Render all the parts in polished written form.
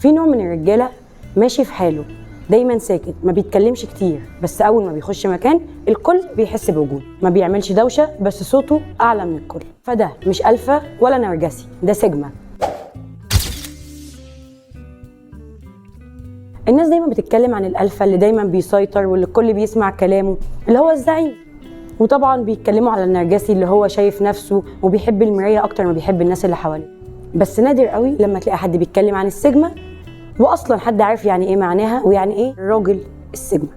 في نوع من الرجاله ماشي في حاله، دايما ساكت، ما بيتكلمش كتير، بس اول ما بيخش مكان الكل بيحس بوجوده، ما بيعملش دوشه بس صوته اعلى من الكل. فده مش الفا ولا نرجسي، ده سيجما. الناس دايما بتتكلم عن الالفا اللي دايما بيسيطر واللي الكل بيسمع كلامه، اللي هو الزعيم. وطبعا بيتكلموا على النرجسي اللي هو شايف نفسه وبيحب المرايه اكتر ما بيحب الناس اللي حواليه. بس نادر قوي لما تلاقي حد بيتكلم عن السيجما واصلا حد عارف يعني ايه معناها ويعني ايه الراجل السيجما.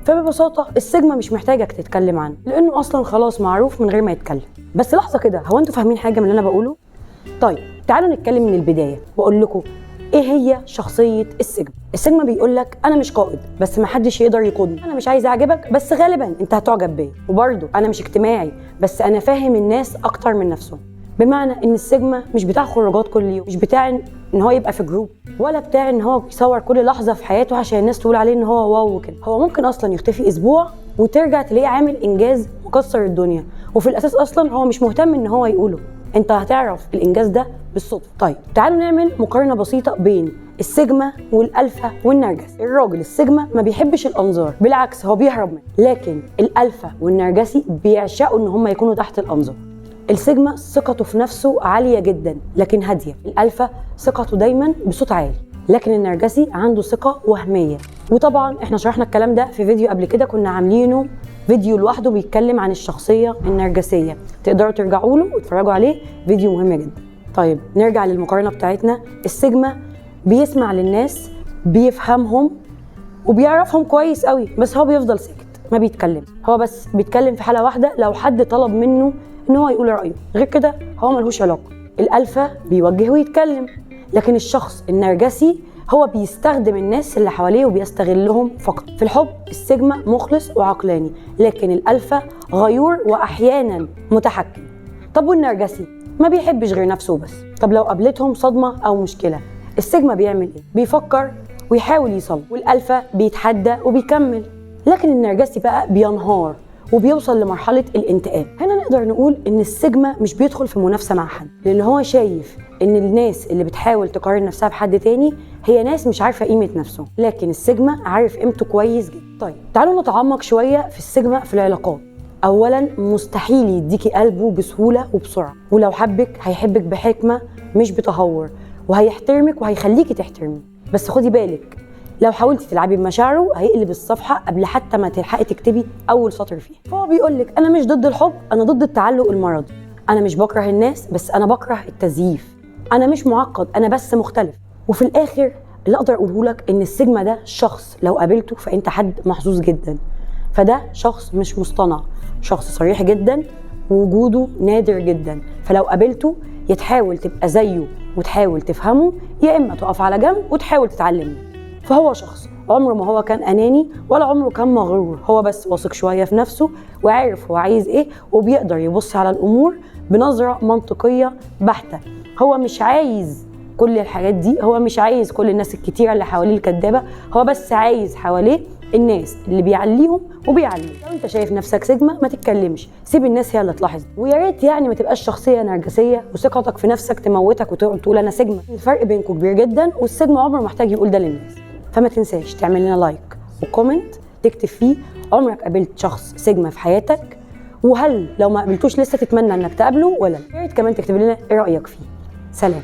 فببساطه السيجما مش محتاجك تتكلم عنه لانه اصلا خلاص معروف من غير ما يتكلم. بس لحظه كده، هو انتوا فاهمين حاجه من اللي انا بقوله؟ طيب تعالوا نتكلم من البدايه واقول لكم ايه هي شخصيه السيجما. السيجما بيقول لك انا مش قائد بس ما حدش يقدر يقودني، انا مش عايز اعجبك بس غالبا انت هتعجب بيا، وبرده انا مش اجتماعي بس انا فاهم الناس اكتر من نفسهم. بمعنى ان السيجما مش بتاع خروجات كل يوم، مش بتاع ان هو يبقى في جروب، ولا بتاع ان هو يصور كل لحظه في حياته عشان الناس تقول عليه ان هو واو وكده. هو ممكن اصلا يختفي اسبوع وترجع تلاقيه عامل انجاز مكسر الدنيا، وفي الاساس اصلا هو مش مهتم ان هو يقوله، انت هتعرف الانجاز ده بالصدفه. طيب تعالوا نعمل مقارنه بسيطه بين السيجما والالفا والنرجسي. الراجل السيجما ما بيحبش الانظار، بالعكس هو بيهرب منه، لكن الالفا والنرجسي بيعشقوا ان هم يكونوا تحت الانظار. السيجما ثقته في نفسه عاليه جدا لكن هاديه، الالفا ثقته دايما بصوت عالي، لكن النرجسي عنده ثقه وهميه. وطبعا احنا شرحنا الكلام ده في فيديو قبل كده، كنا عاملينه فيديو لوحده بيتكلم عن الشخصيه النرجسيه، تقدروا ترجعوا له وتتفرجوا عليه، فيديو مهم جدا. طيب نرجع للمقارنه بتاعتنا. السيجما بيسمع للناس، بيفهمهم وبيعرفهم كويس قوي، بس هو بيفضل ساكت ما بيتكلم. هو بس بيتكلم في حاله واحده لو حد طلب منه ان هو يقول رايه، غير كده هو ملهوش علاقه. الالفا بيوجه ويتكلم، لكن الشخص النرجسي هو بيستخدم الناس اللي حواليه وبيستغلهم فقط. في الحب السيجما مخلص وعقلاني، لكن الالفا غيور واحيانا متحكم. طب والنرجسي ما بيحبش غير نفسه بس. طب لو قابلتهم صدمه او مشكله السيجما بيعمل ايه؟ بيفكر ويحاول يصلح، والالفا بيتحدى وبيكمل. لكن النرجسي بقى بينهار وبيوصل لمرحله الانتقام. هنا نقدر نقول ان السيجما مش بيدخل في منافسه مع حد، لان هو شايف ان الناس اللي بتحاول تقارن نفسها بحد تاني هي ناس مش عارفه قيمه نفسه، لكن السيجما عارف قيمته كويس جدا. طيب تعالوا نتعمق شويه في السيجما في العلاقات. اولا مستحيل يديكي قلبه بسهوله وبسرعه، ولو حبك هيحبك بحكمه مش بتهور، وهيحترمك وهيخليكي تحترمي. بس خدي بالك لو حاولتي تلعبي بمشاعره هيقلب الصفحه قبل حتى ما تلحقي تكتبي اول سطر فيها. فهو بيقول لك انا مش ضد الحب، انا ضد التعلق المرضي، انا مش بكره الناس بس انا بكره التزييف، انا مش معقد انا بس مختلف. وفي الاخر اللي اقدر اقوله لك ان السيجما ده شخص لو قابلته فانت حد محظوظ جدا، فده شخص مش مصطنع، شخص صريح جدا ووجوده نادر جدا. فلو قابلته يا تحاول تبقى زيه وتحاول تفهمه، يا اما تقف على جنب وتحاول تتعلم منه. فهو شخص عمره ما هو كان اناني ولا عمره كان مغرور، هو بس واثق شويه في نفسه وعارف هو عايز ايه، وبيقدر يبص على الامور بنظره منطقيه بحته. هو مش عايز كل الحاجات دي، هو مش عايز كل الناس الكتيره اللي حواليه الكدابه، هو بس عايز حواليه الناس اللي بيعليهم وبيعلمهم. لو انت شايف نفسك سيجما ما تتكلمش، سيب الناس هي اللي تلاحظ. ويا ريت يعني ما تبقاش شخصيه نرجسيه وثقتك في نفسك تموتك وتقعد تقول انا سيجما. الفرق بينكم كبير جدا، والسيجما عمره ما محتاج يقول ده للناس. فما تنساش تعمل لنا لايك وكومنت تكتب فيه عمرك قابلت شخص سيجما في حياتك، وهل لو ما قابلتوش لسه تتمنى انك تقابله ولا لا. يا ريت كمان تكتب لنا ايه رايك فيه. سلام.